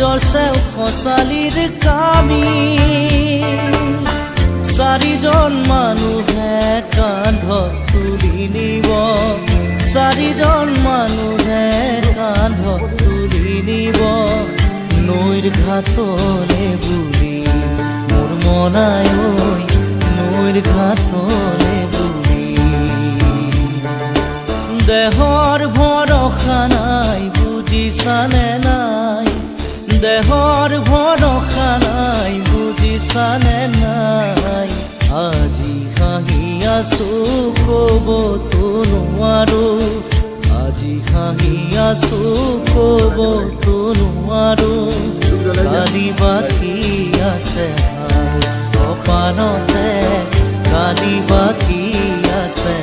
নিজৰ চেও খচালিৰ কামি চাৰিজন মানুহে কান্ধত তুলি নিব চাৰিজন মানুহে কান্ধত তুলি নিব নৈৰ ঘাটলে বুলি মোৰ মনাই ঐ নৈৰ ঘাটলে বুলি দেহৰ ভৰসা নাই বুজিছানে নাই দেহৰ ভৰসা নাই বুজিছানে নাই আজি হাঁহি আছো ক'বতো নোৱাৰো আজি হাঁহি আছো ক'বতো নোৱাৰো কালি বাকী আছে কপালতে কালি বাকী আছে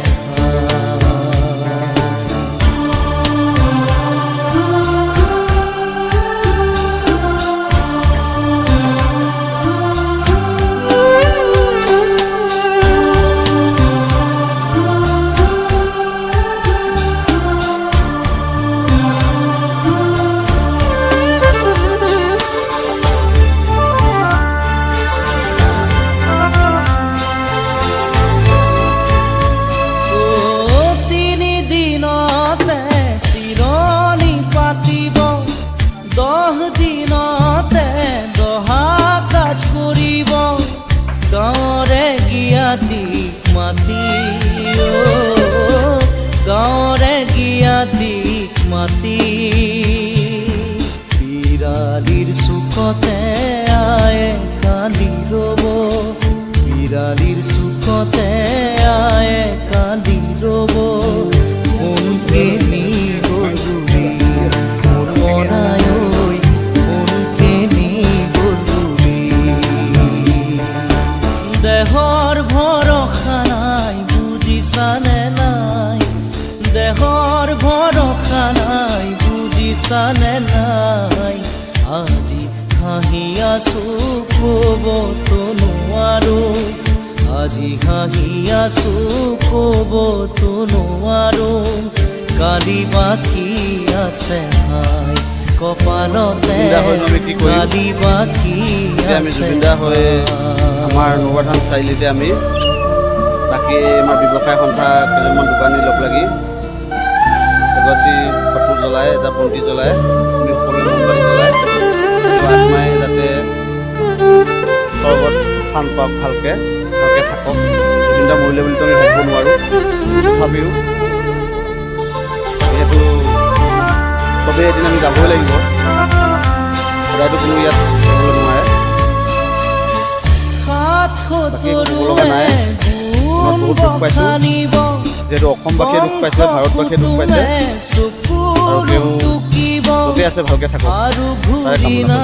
গাঁৱৰে গিয়াতিক মাতি বিৰালিৰ চুকতে আয়ে কান্দি ৰ'ব বিৰালিৰ চুকতে আয়ে কান্দি ৰ'ব কোনকে নি গ'লি মোৰ মনাই ঐ কোনকে নি গ'লি দেহৰ ভৰসা নাই বুজিছানে নাই দেহৰ ভৰসা নাই বুজিছানে নাই আজি হাঁহি আছো ক'বতো নোৱাৰো আজি হাঁহি আছো ক'বতো নোৱাৰো কালি বাকী আছে ভাই কপালতে কালি বাকী আছে আমাৰ নগৰধান চাৰিআলিতে আমি বাকী আমাৰ ব্যৱসায় সন্থা কেইজনমান দোকানী লগ লাগি এগছি ফটো জ্বলাই এটা বন্তি জ্বলাই আমি সকলোৱে মোমবাতি জ্বলাই আত্মাই যাতে চৰবত খান পাওক ভালকৈ থাকক চিন্তা মৰিলে বুলিতো আমি ভাবিব নোৱাৰোঁ তথাপিও যিহেতু চবেই এদিন আমি যাবই লাগিব সদায়তো কোনো ইয়াত যাবলৈ নোৱাৰে নাই বহুত দুখ পাইছোঁ যিহেতু অসমবাসীয়ে দুখ পাইছে ভাৰতবাসীয়ে দুখ পাইছে আৰু তেওঁ চবেই আছে ভালকৈ থাকক তাৰে কামনা